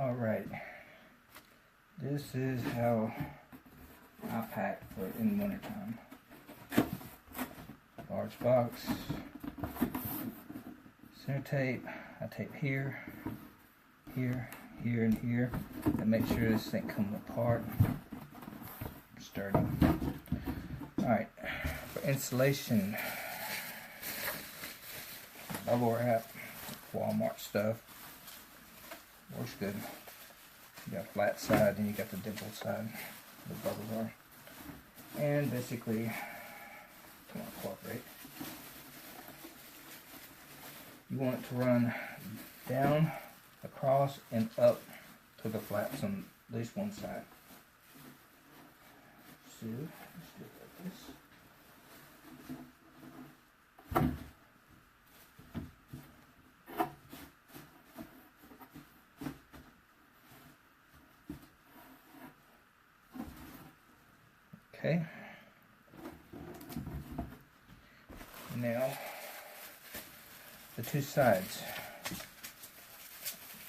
Alright, this is how I pack for in the wintertime. Large box, center tape. I tape here, here, here, and here to make sure this thing comes apart sturdy. Alright, for insulation, bubble wrap, Walmart stuff. Works good. You got flat side and you got the dimple side, the bubbles are. And basically, come on, cooperate. You want it to run down, across, and up to the flaps on at least one side. So, let's do it like this. Okay. Now, the two sides.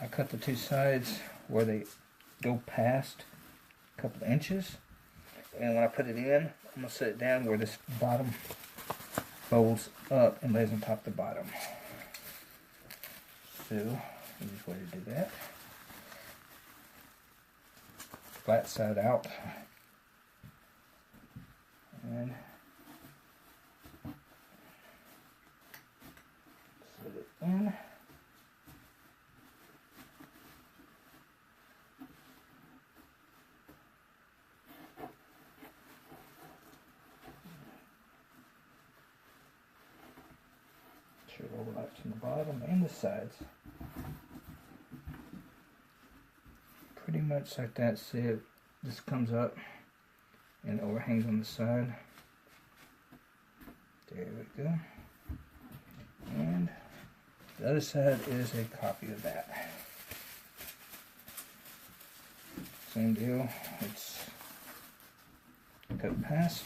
I cut the two sides where they go past a couple of inches. And when I put it in, I'm going to set it down where this bottom folds up and lays on top of the bottom. So, easiest way to do that. Flat side out. And set it in. Sure it overlaps from the bottom and the sides. Pretty much like that. See it, this comes up and it overhangs on the side. There we go. And the other side is a copy of that. Same deal. It's cut past.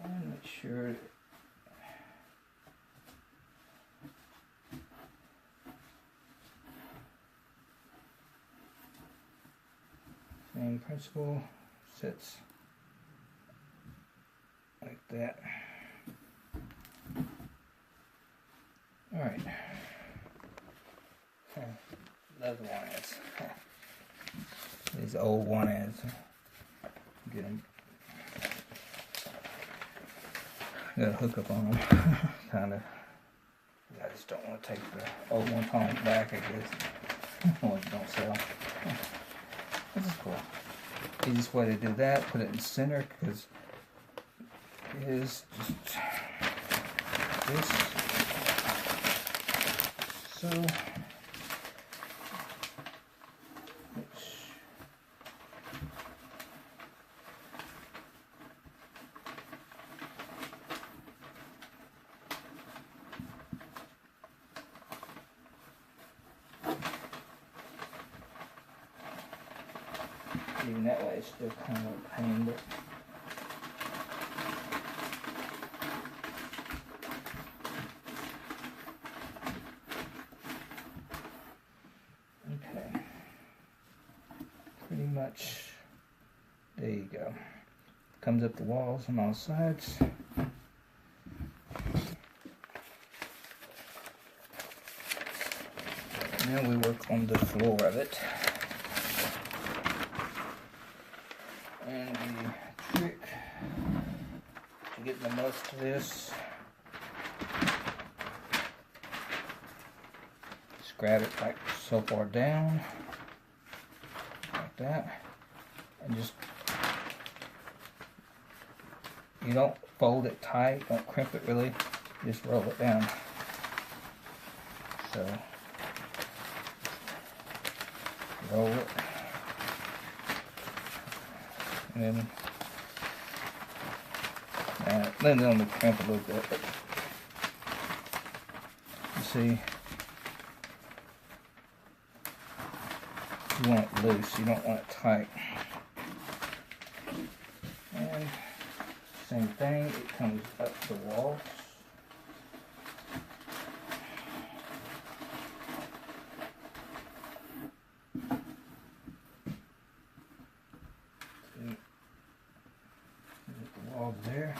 And make sure same principle, sits like that. Alright. Love the one-ads. These old one-ads. Get them. Got a hookup on them. Kind of. I just don't want to take the old ones home back, I guess. Ones don't sell. This is cool. Easiest way to do that, put it in center, because it is just this. So, even that way, it's still kind of a pain, but okay, pretty much, there you go. Comes up the walls on all sides. Now we work on the floor of it. And the trick to getting the most of this, just grab it like so far down, like that, and just, you don't fold it tight, don't crimp it really, just roll it down. So, roll it. And then on the crimp a little bit, but you see, you want it loose, you don't want it tight. And same thing. It comes up the walls. The walls there.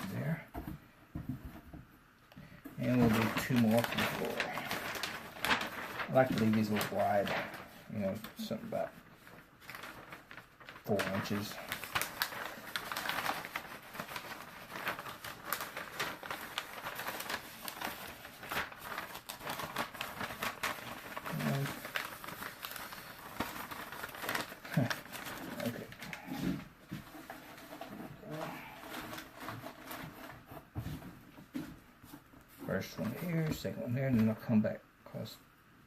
And we'll do 2 more for the floor. I like to leave these a little wide, you know, something about 4 inches. Okay. First one here, second one there, and then I'll come back across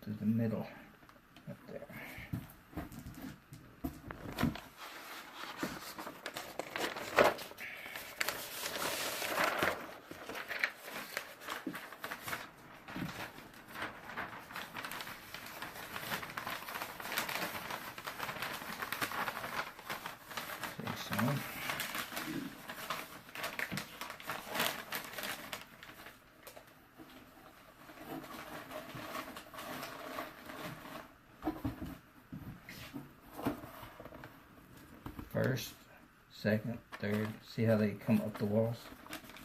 to the middle up there. Same. First, second, third. See how they come up the walls?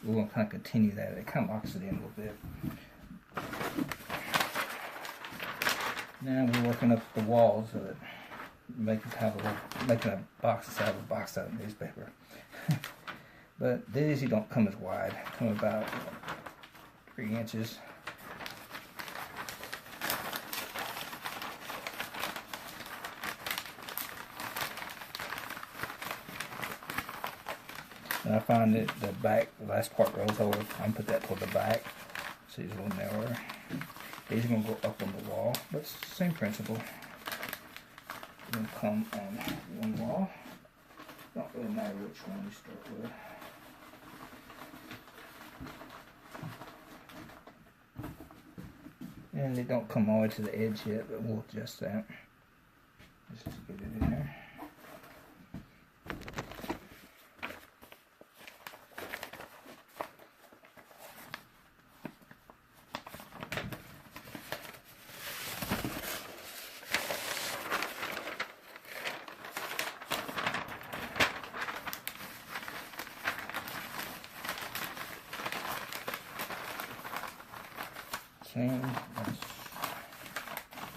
We're going to kind of continue that. It kind of locks it in a little bit. Now we're working up the walls of it. Making a box out of a box out of newspaper. But these you don't come as wide. Come about 3 inches. And I find that the back, the last part goes over. I'm gonna put that toward the back, so it's a little narrower. These are gonna go up on the wall, but it's the same principle. You're gonna come on one wall. Don't really matter which one you start with. And they don't come all the way to the edge yet, but we'll adjust that. Let's just get it in there.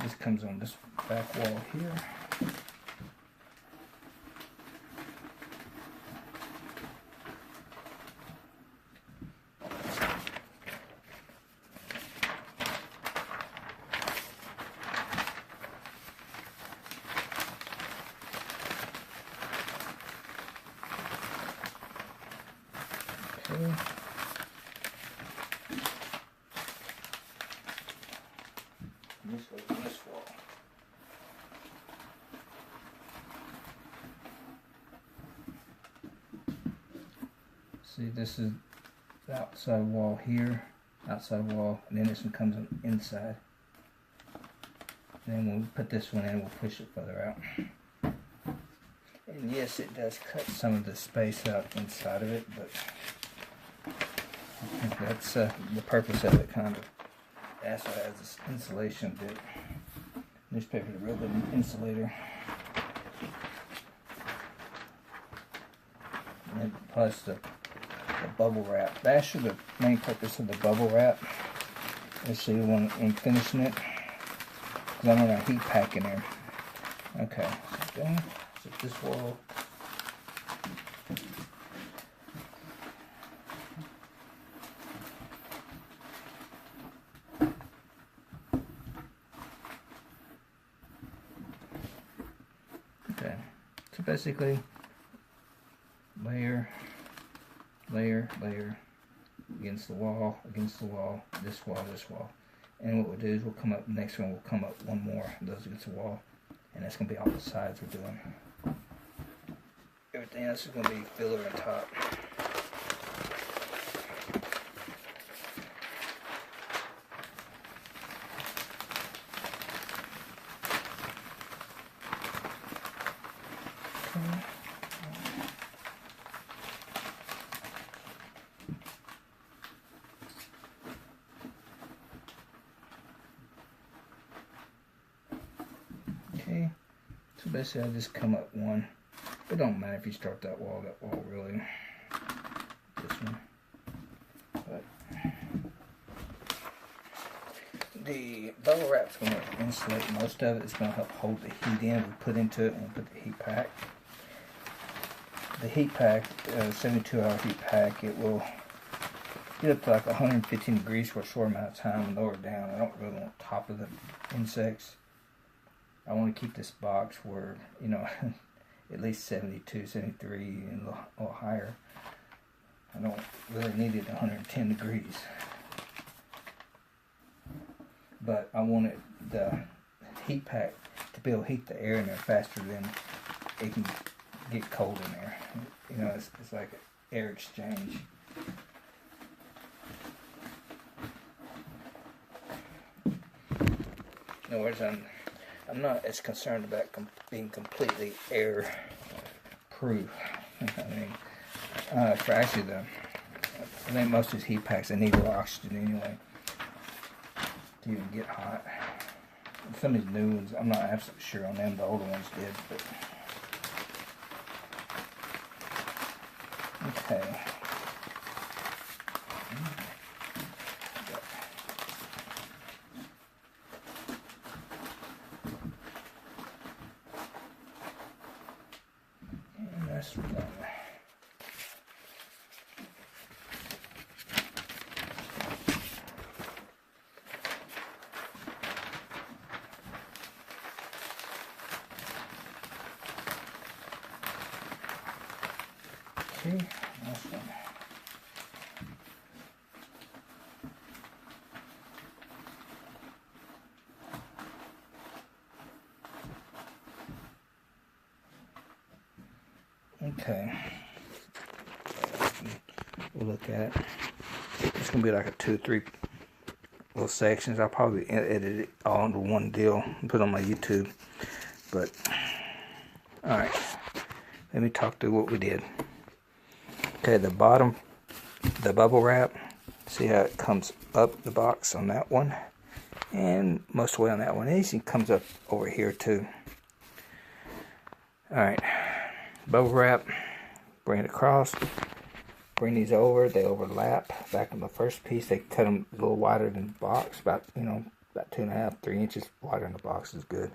This comes on this back wall here. Okay. This goes on this wall. See, this is the outside wall here, outside wall, and then this one comes on inside. And then when we put this one in, we'll push it further out. And yes, it does cut some of the space out inside of it, but I think that's the purpose of it, kind of. That's why it has this insulation bit. Newspaper is a real good insulator. And plus the bubble wrap. That's the main purpose of the bubble wrap. Let's see when I'm finishing it. Because I'm going to heat pack in there. Okay, so then set this wall. Okay, so basically layer, layer, layer, against the wall, this wall, this wall. And what we'll do is we'll come up, the next one will come up one more, those against the wall. And that's going to be all the sides we're doing. Everything else is going to be filler on top. So basically I just come up one. It don't matter if you start that wall really. This one. But the bubble wrap's going to insulate most of it. It's going to help hold the heat in. We put into it when we put the heat pack. The heat pack, 72-hour heat pack, it will get up to like 115 degrees for a short amount of time and lower it down. I don't really want top of the insects. I want to keep this box where, you know, at least 72, 73, and a little higher. I don't really need it 110 degrees. But I wanted the heat pack to be able to heat the air in there faster than it can get cold in there. You know, it's like an air exchange. In other words, I'm not as concerned about being completely air proof. I mean, for actually I think most of these heat packs, they need a little oxygen anyway to even get hot. Some of these new ones, I'm not absolutely sure on them. The older ones did, but okay. And that's one. Okay, last one. Okay. We'll look at it. It's gonna be like a 2 or 3 little sections. I'll probably edit it all into one deal and put it on my YouTube. But alright. Let me talk through what we did. Okay, the bottom, the bubble wrap, see how it comes up the box on that one, and most of the way on that one. And it comes up over here too. Alright, bubble wrap, bring it across, bring these over, they overlap. Back on the first piece, they cut them a little wider than the box, about, you know, about 2.5, 3 inches wider than the box is good.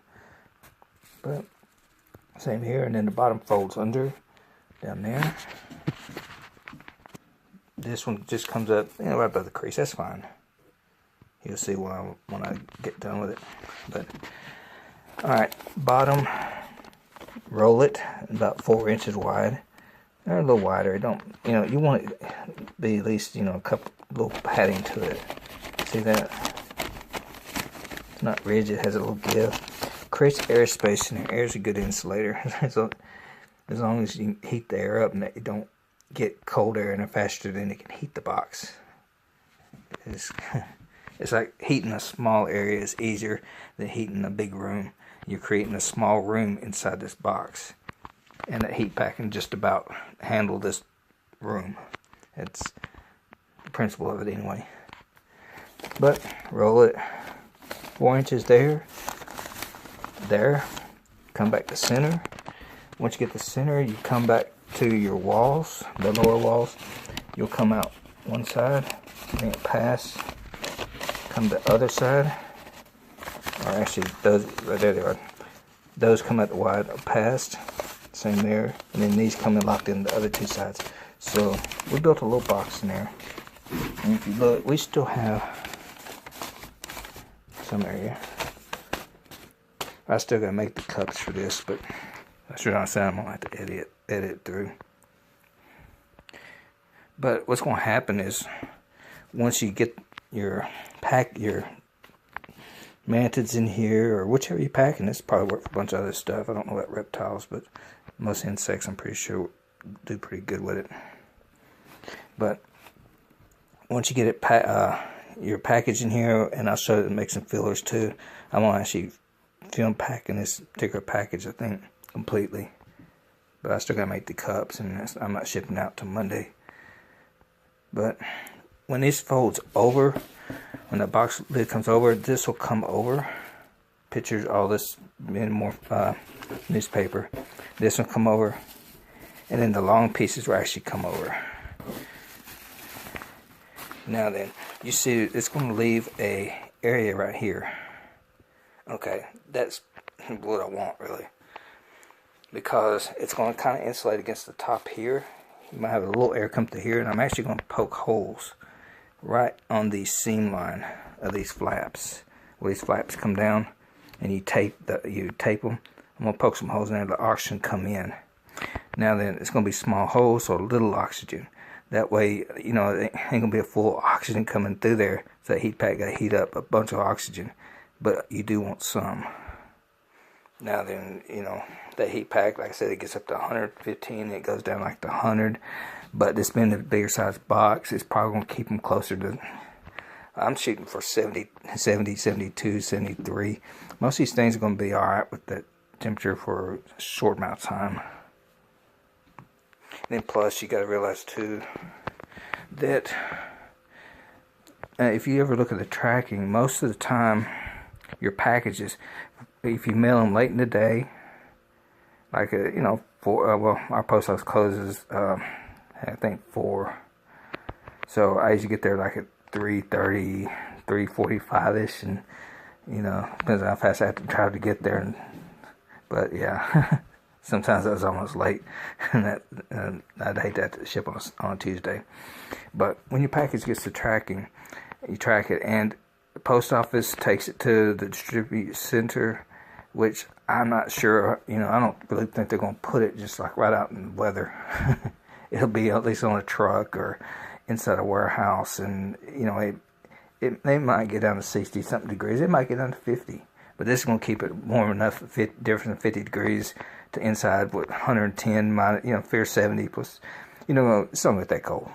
But same here, and then the bottom folds under, down there. This one just comes up, you know, right above the crease. That's fine. You'll see when I get done with it. But all right, bottom, roll it about 4 inches wide. Or a little wider. Don't, you know, you want it to be at least, you know, a couple little padding to it. See that? It's not rigid. It has a little give. Creates airspace in there. Air's a good insulator. So as long as you heat the air up and that you don't get cold air in there faster than it can heat the box. It's like heating a small area is easier than heating a big room. You're creating a small room inside this box, and that heat pack can just about handle this room. It's the principle of it anyway. But roll it 4 inches there, come back to center. Once you get the center, you come back to your walls, the lower walls. You'll come out one side, bring it past, come to the other side. Or actually, those right there they are. Those come out the wide past, same there, and then these come in locked in the other two sides. So we built a little box in there. And if you look, we still have some area. I still gotta make the cups for this, but that's what I'm saying. I'm gonna have to edit it through. But what's gonna happen is once you get your mantids in here, or whichever you're packing, this probably work for a bunch of other stuff. I don't know about reptiles, but most insects I'm pretty sure do pretty good with it. But once you get it your package in here, and I'll show you to make some fillers too. I'm gonna actually film packing this particular package, I think, completely. But I still gotta make the cups, and I'm not shipping out till Monday. But when this folds over, when the box lid comes over, this will come over. Pictures all this bit more newspaper. This will come over, and then the long pieces will actually come over. Now then, you see it's going to leave a area right here. Okay, that's what I want really, because it's going to kind of insulate against the top here. You might have a little air come through here, and I'm actually going to poke holes right on the seam line of these flaps. Where these flaps come down, and you tape them. I'm going to poke some holes in there, the oxygen come in. Now then, it's going to be small holes, so little oxygen. That way, you know, it ain't going to be a full oxygen coming through there. So that heat pack got to heat up a bunch of oxygen. But you do want some. Now then, you know, that heat pack, like I said, it gets up to 115. And it goes down like to 100. But this being the bigger size box, it's probably going to keep them closer to... I'm shooting for 70, 72, 73. Most of these things are going to be alright with that temperature for a short amount of time. And then plus, you got to realize too that if you ever look at the tracking, most of the time your packages, if you mail them late in the day, like you know, well, our post office closes I think 4, so I usually get there like at 3:30, 3:45ish, and you know, depends on how fast I have to try to get there. But yeah. Sometimes I was almost late, and I'd hate that to ship on a Tuesday. But when your package gets to tracking, you track it, and the post office takes it to the distribution center, which I'm not sure, you know, I don't really think they're going to put it just like right out in the weather. It'll be at least on a truck or inside a warehouse, and, you know, they might get down to 60-something degrees. It might get down to 50. But this is going to keep it warm enough, different than 50 degrees to inside with 110, minus, you know, fair 70 plus, you know, it's not that cold.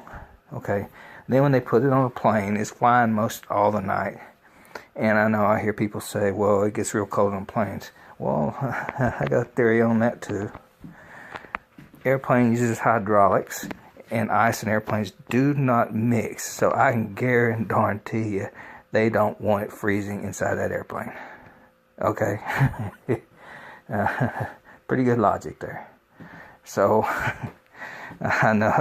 Okay. Then when they put it on a plane, it's flying most all the night. And I know I hear people say, well, it gets real cold on planes. Well, I got a theory on that too. Airplane uses hydraulics, and ice and airplanes do not mix. So I can guarantee you they don't want it freezing inside that airplane. Okay, pretty good logic there. So I know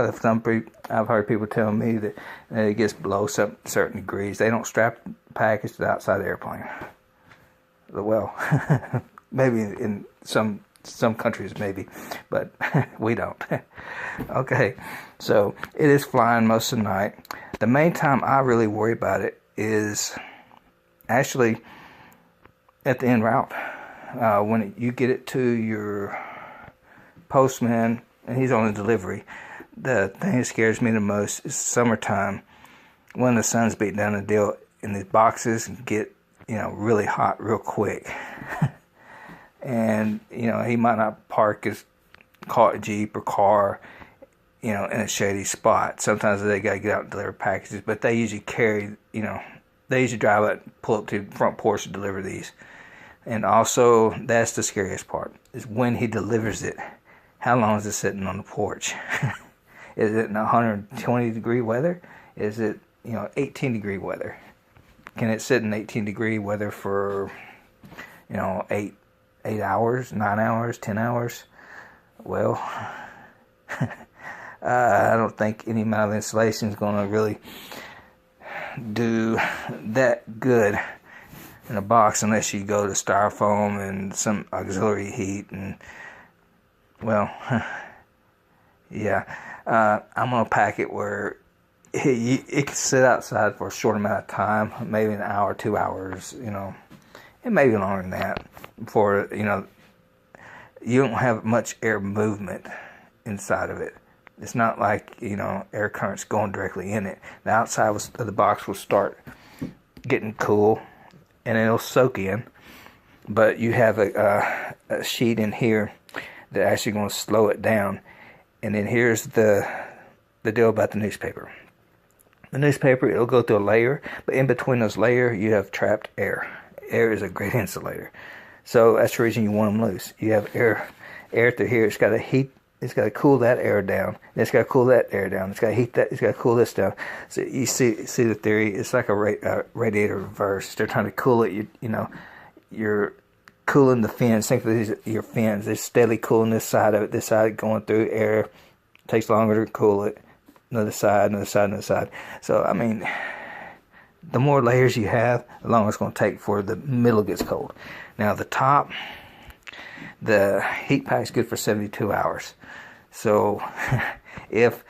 I've heard people tell me that it gets below certain degrees. They don't strap the package to the outside of the airplane. Well, maybe in some countries maybe, but we don't. Okay, so it is flying most of the night. The main time I really worry about it is actually at the en route, when you get it to your postman and he's on the delivery. The thing that scares me the most is summertime when the sun's beating down the deal and these boxes get, you know, really hot real quick. And, you know, he might not park his Jeep or car, you know, in a shady spot. Sometimes they got to get out and deliver packages, but they usually carry, you know, they usually drive out and pull up to the front porch to deliver these. And also, that's the scariest part, is when he delivers it. How long is it sitting on the porch? Is it in 120 degree weather? Is it, you know, 18 degree weather? Can it sit in 18 degree weather for, you know, 8 hours, 9 hours, 10 hours? Well, I don't think any amount of insulation is going to really do that good in a box unless you go to styrofoam and some auxiliary heat. And well, yeah, I'm gonna pack it where it can sit outside for a short amount of time, maybe an hour, 2 hours, you know, and maybe longer than that, before, you know, you don't have much air movement inside of it. It's not like, you know, air currents going directly in it. The outside of the box will start getting cool and it'll soak in, but you have a sheet in here that's actually going to slow it down. And then here's the deal about the newspaper. The newspaper, it'll go through a layer, but in between those layers, you have trapped air. Air is a great insulator. So that's the reason you want them loose. You have air through here. It's got to heat. It's got to cool that air down. It's got to cool that air down. It's got to heat that. It's got to cool this down. So you see the theory. It's like a radiator reverse. They're trying to cool it. You know, you're cooling the fins. Think of these your fins. They're steadily cooling this side of it. This side going through air. Takes longer to cool it. Another side, another side, another side. So I mean, the more layers you have, the longer it's going to take before the middle gets cold. Now the top, the heat pack's good for 72 hours. So if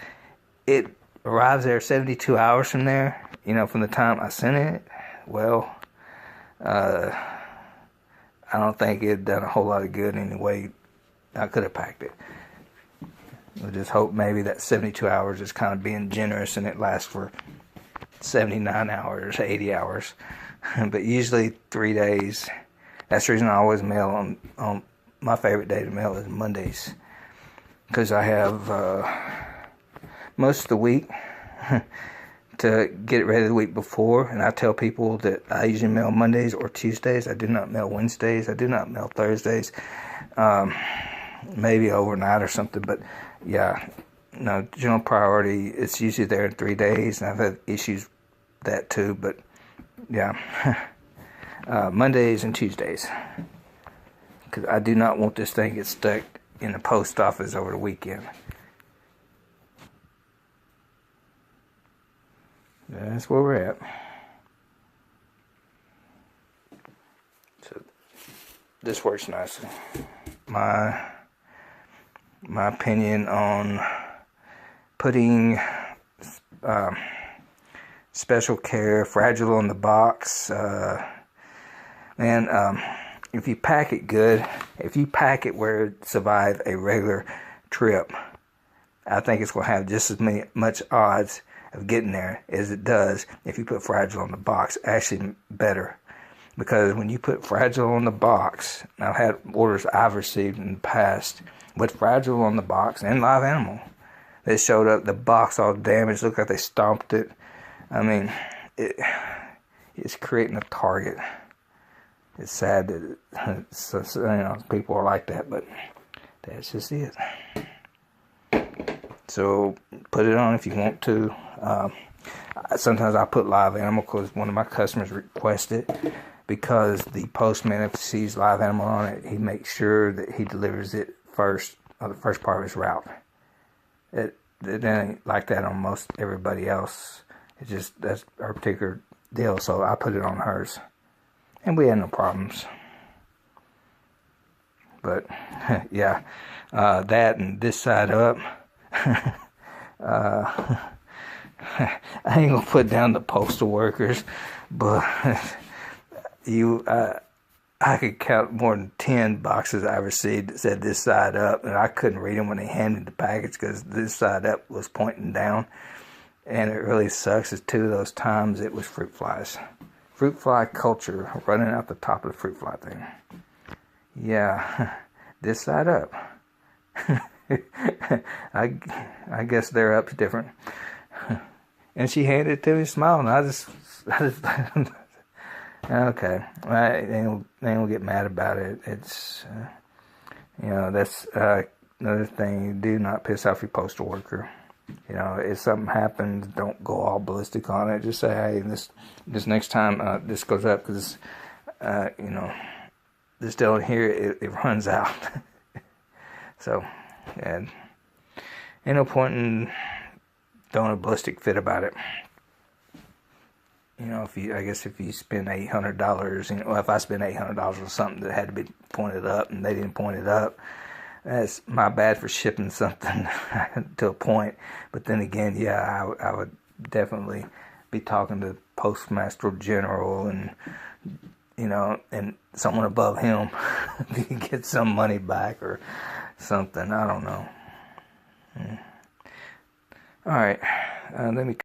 it arrives there 72 hours from there, you know, from the time I sent it, well, I don't think it done a whole lot of good in the way I could have packed it. I just hope maybe that 72 hours is kind of being generous and it lasts for 79 hours, 80 hours. But usually 3 days. That's the reason I always mail on my favorite day to mail is Mondays. Because I have most of the week to get it ready the week before. And I tell people that I usually mail Mondays or Tuesdays. I do not mail Wednesdays. I do not mail Thursdays. Maybe overnight or something. But yeah, no, general priority, it's usually there in 3 days. And I've had issues with that too. But yeah, Mondays and Tuesdays. Because I do not want this thing to get stuck in the post office over the weekend. That's where we're at. So this works nicely. My opinion on putting special care fragile on the box, if you pack it good, if you pack it where it survive a regular trip, I think it's going to have just as much odds of getting there as it does if you put fragile on the box. Actually better, because when you put fragile on the box, I've had orders I've received in the past with fragile on the box and live animal. They showed up, the box all damaged, looked like they stomped it. I mean, it's creating a target. It's sad that people are like that, but that's just it. So put it on if you want to. Sometimes I put live animal because one of my customers requested, because the postman, if he sees live animal on it, he makes sure that he delivers it first, the first part of his route. It ain't like that on most everybody else. It's just that's our particular deal. So I put it on hers, and we had no problems. But yeah, that and this side up. I ain't gonna put down the postal workers, but I could count more than 10 boxes I received that said this side up, and I couldn't read them when they handed the package because this side up was pointing down. And it really sucks. Is 2 of those times it was fruit flies. Fruit fly culture running out the top of the fruit fly thing. Yeah, this side up. I guess their up's different. And she handed it to me smiling. I just okay. They don't get mad about it. It's that's another thing. You do not piss off your postal worker. If something happens, don't go all ballistic on it. Just say, hey, this next time this goes up because this down here it runs out. So, yeah, ain't no point in throwing a ballistic fit about it. If you spend $800, if I spend $800 on something that had to be pointed up and they didn't point it up, that's my bad for shipping something to a point. But then again, yeah, I would definitely be talking to Postmaster General and and someone above him to get some money back or something. I don't know. All right, let me